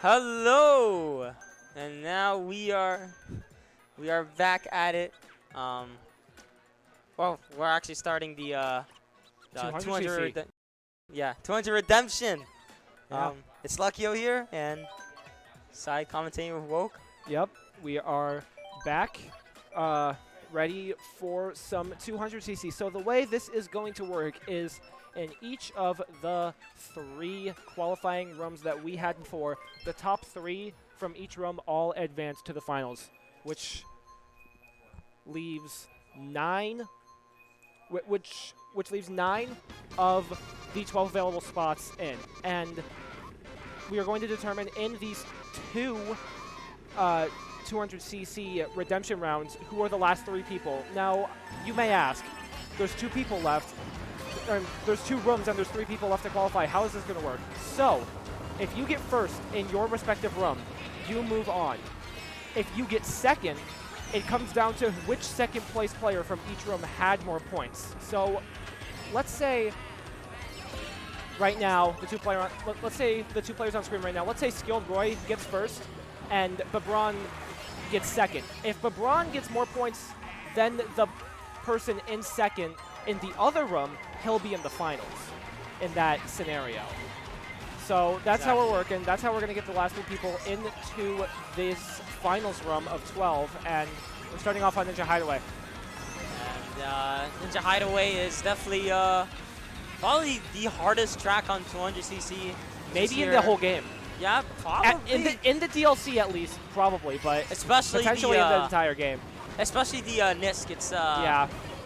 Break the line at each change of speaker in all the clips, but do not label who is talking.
Hello, and now we are back at it. Well, we're actually starting the 200 redemption.
Yeah.
It's Lucky'o here and side commentating with Woke.
Yep, we are back, ready for some 200cc. So the way this is going to work is in each of the 3 qualifying rooms that we had before, the top 3 from each room all advance to the finals, which leaves 9, which leaves 9 of the 12 available spots in. And we are going to determine in these 2 200cc redemption rounds who are the last 3 people. Now, you may ask, there's 2 people left. There's 2 rooms and there's 3 people left to qualify. How is this going to work? So, if you get first in your respective room, you move on. If you get second, it comes down to which second place player from each room had more points. So, let's say right now let's say the 2 players on screen right now. Let's say Skilled Roy gets first and Babron gets second. If Babron gets more points than the person in second in the other room, he'll be in the finals in that scenario. So that's how we're working. That's how we're going to get the last 2 people into this finals room of 12. And we're starting off on Ninja Hideaway.
And Ninja Hideaway is definitely probably the hardest track on 200cc.
Maybe in the whole game.
Yeah, probably.
In the DLC at least, probably, but
especially
potentially in the entire game.
Especially the Nisk. It's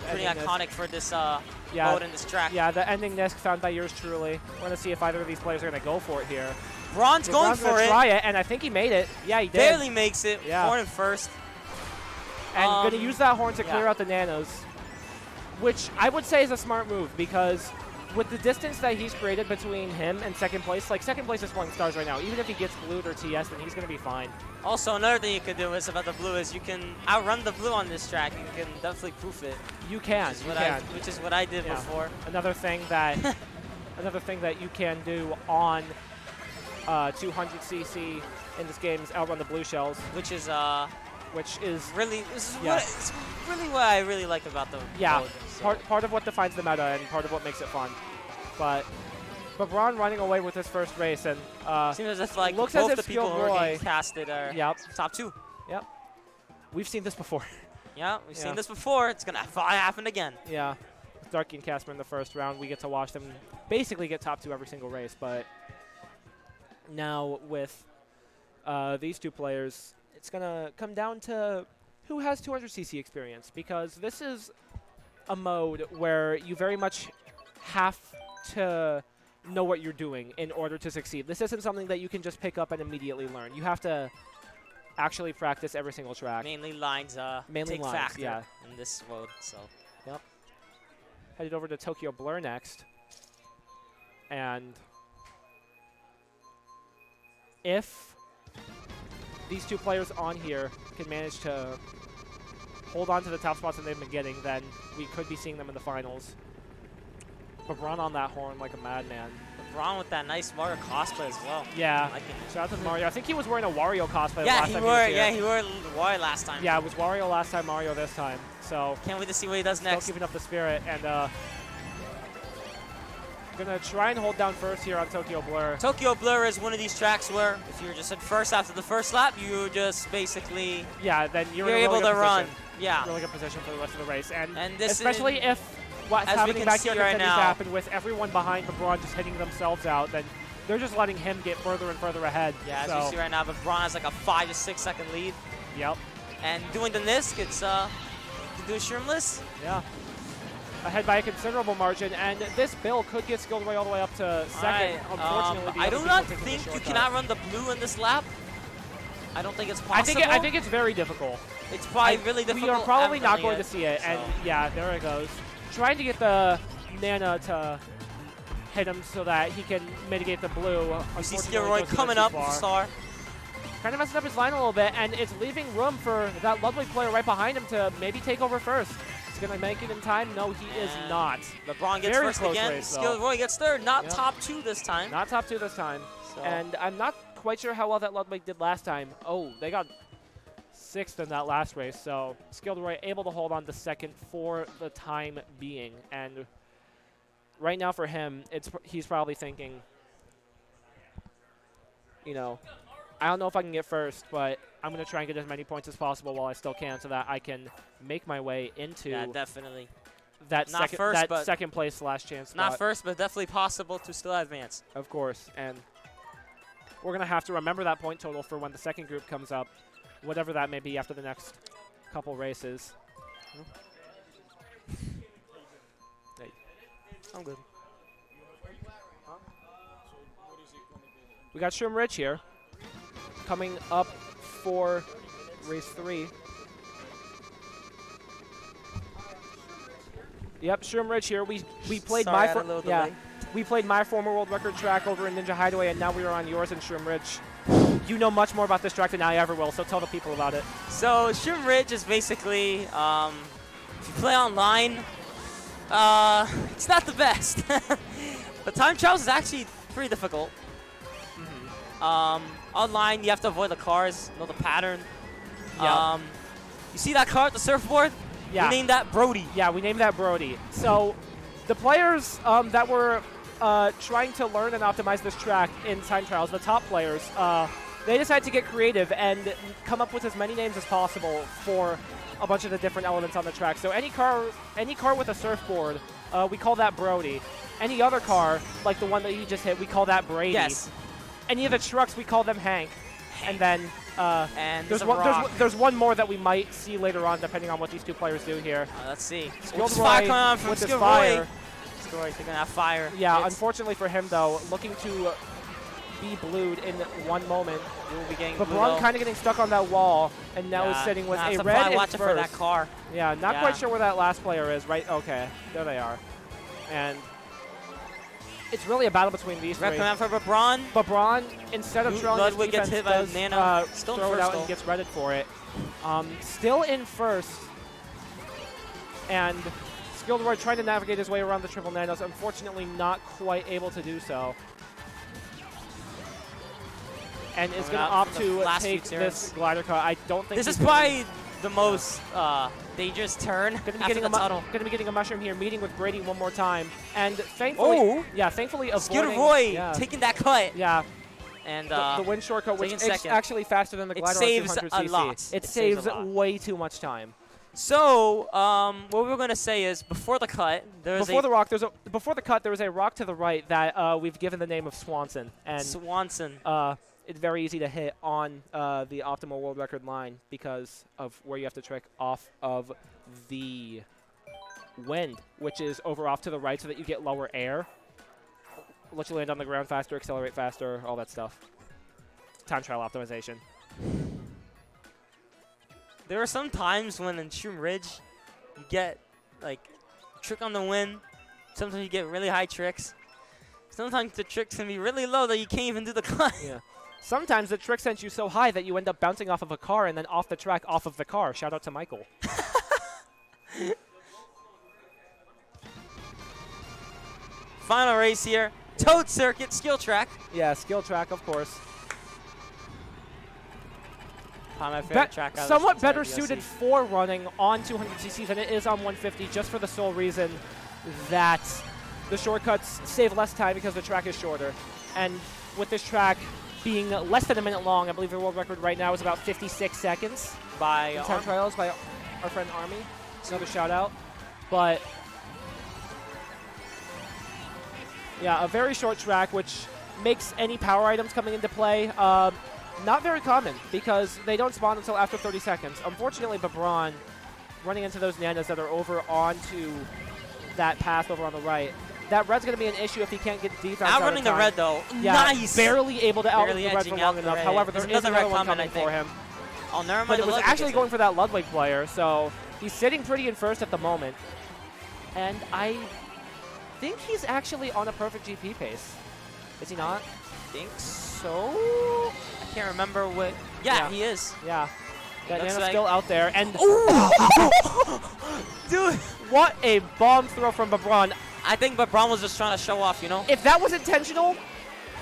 pretty iconic for this mode in this track.
Yeah, the ending Nisk found by yours truly. We're going to see if either of these players are going to go for it here.
Braun's going for it.
Try it, and I think he made it. Yeah, he did.
Barely makes it.
Yeah.
Horn in first.
And going to use that horn to clear out the nanos, which I would say is a smart move because with the distance that he's created between him and second place, like second place is pulling stars right now. Even if he gets blued or TS, then he's going to be fine.
Also, another thing you could do is about the blue is you can outrun the blue on this track. You can definitely proof it.
You can.
Which is what I did before.
Another thing that you can do on 200cc in this game is outrun the blue shells,
which is
really
what I really like about the mode, so.
part of what defines the meta and part of what makes it fun. But Braun running away with his first race and
seems as if like
looks
both
as
the
if
people who are getting casted are top 2.
Yep. We've seen this before.
Yeah, we've seen this before. It's gonna happen again.
Yeah. With Darky and Casper in the first round, we get to watch them basically get top 2 every single race. But now with these 2 players, it's going to come down to who has 200cc experience, because this is a mode where you very much have to know what you're doing in order to succeed. This isn't something that you can just pick up and immediately learn. You have to actually practice every single track.
Mainly lines take factor in this mode. So,
yep. Headed over to Tokyo Blur next. And if these 2 players on here can manage to hold on to the top spots that they've been getting, then we could be seeing them in the finals. Braun on that horn like a madman.
Braun with that nice Mario cosplay as well.
Yeah. Shout out to Mario. I think he was wearing a Wario cosplay last time
he wore Wario last time.
Yeah, it was Wario last time, Mario this time. So
can't wait to see what he does next.
Still keeping up the spirit, and gonna try and hold down first here on Tokyo Blur.
Tokyo Blur is one of these tracks where if you're just at first after the first lap, you just basically
then you're in a
able
really
to
good
run.
Position.
Yeah,
really good position for the rest of the race, and
this
especially if what's happening back here
right now
happen with everyone behind LeBron just hitting themselves out, then they're just letting him get further and further ahead.
Yeah, as you see right now, LeBron has like a 5 to 6 second lead.
Yep.
And doing the Nisk, it's to do shroomless.
Yeah. Ahead by a considerable margin, and this Bill could get Skilled Roy all the way up to second. Unfortunately,
I do not think you cannot run the blue in this lap. I don't think it's possible.
I think it's very difficult.
It's probably really difficult.
We are probably not going to see it, and yeah, there it goes. Trying to get the Nana to hit him so that he can mitigate the blue.
You see Skilled Roy coming up, star.
Kind of messing up his line a little bit, and it's leaving room for that lovely player right behind him to maybe take over first. He's going to make it in time. No, he is not.
LeBron gets first again. Skilled Roy gets third. Not top 2 this time.
Not top 2 this time.
So.
And I'm not quite sure how well that Ludwig did last time. Oh, they got 6th in that last race, so Skilled Roy able to hold on to 2nd for the time being. And right now for him, he's probably thinking, you know, I don't know if I can get 1st, but I'm going to try and get as many points as possible while I still can so that I can make my way into
definitely.
that
Not first, but
second place last chance
Not
spot.
first, but definitely possible to still advance.
Of course, and we're going to have to remember that point total for when the second group comes up, whatever that may be after the next couple races. Hey. I'm good. We got Shroom Rich here, coming up for race 3. Yep, Shroom Rich here. We played we played my former world record track over in Ninja Hideaway, and now we are on yours in Shroom Ridge. You know much more about this track than I ever will, so tell the people about it.
So Shroom Ridge is basically, if you play online, it's not the best. But time trials is actually pretty difficult. Online, you have to avoid the cars, know the pattern.
Yeah.
You see that car at the surfboard?
Yeah.
We named that Brody.
Yeah, we named that Brody. So the players that were trying to learn and optimize this track in time trials, the top players, they decided to get creative and come up with as many names as possible for a bunch of the different elements on the track. So any car with a surfboard, we call that Brody. Any other car, like the one that you just hit, we call that Brady.
Yes.
Any of the trucks, we call them Hank. And then
And
there's one more that we might see later on, depending on what these two players do here.
Let's see.
Skilled
Fire
Roy
coming on from
with his
Skilled
fire.
Roy. Skilled Roy taking that fire.
Yeah, unfortunately for him, though, looking to be blued in one moment.
We'll be getting
But Braun kind of getting stuck on that wall, and now is sitting with a red in
watching for that car.
Yeah, not quite sure where that last player is, right? Okay, there they are. And it's really a battle between these three.
Recommend for Braun.
But Braun, instead of trailing his
Ludwig gets
defense,
hit by
does
Nano. Still
throw it
first
out
though.
and gets redded for it. Still in first. And Skilled Roy trying to navigate his way around the triple nanos, unfortunately not quite able to do so. And is going to opt to take this glider car. I don't think
this is probably the most dangerous turn
Going
after the tunnel.
to be getting a mushroom here, meeting with Brady one more time. And thankfully, thankfully avoiding.
Skilled Roy taking that cut.
Yeah.
And
the wind shortcut, which is
second.
actually faster than the glider on
saves
200cc.
a lot.
It
saves
saves
a lot.
way too much time.
So, what we're going to say is, before the cut,
before the cut, there was a rock to the right that we've given the name of Swanson. And
Swanson.
It's very easy to hit on the optimal world record line because of where you have to trick off of the wind, which is over off to the right so that you get lower air. Let you land on the ground faster, accelerate faster, all that stuff. Time trial optimization.
There are some times when in Shroom Ridge, you get, like, trick on the wind. Sometimes you get really high tricks. Sometimes the tricks can be really low that you can't even do the cut.
Yeah. Sometimes the trick sends you so high that you end up bouncing off of a car and then off the track off of the car. Shout out to Michael.
Final race here. Toad Circuit, skill track.
Yeah, skill track, of course.
My favorite track.
Somewhat better suited for running on 200cc than it is on 150, just for the sole reason that the shortcuts save less time because the track is shorter. And with this track being less than a minute long, I believe the world record right now is about 56 seconds
by
time trials by our friend Army. Another shout out. But yeah, a very short track, which makes any power items coming into play not very common because they don't spawn until after 30 seconds. Unfortunately, Babron running into those nanas that are over onto that path over on the right. That red's going to be an issue if he can't get defense out
outrunning the red, though.
Yeah,
nice.
Barely able to outrun the red for long
the
enough.
red.
However, there is another
red
one coming
I think.
for him.
Oh, never mind.
But it was actually going for that Ludwig player, so he's sitting pretty in first at the moment. And I think he's actually on a perfect GP pace. Is he not?
I think so. I can't remember what. Yeah, he is.
Yeah. That
Looks
Nano's
like
still out there. And
dude,
what a bomb throw from Babron.
I think Babron was just trying to show off, you know?
If that was intentional,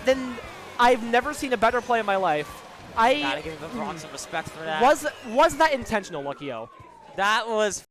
then I've never seen a better play in my life.
Gotta give LeBron some respect for that.
Was that intentional, Lucky-O?
That was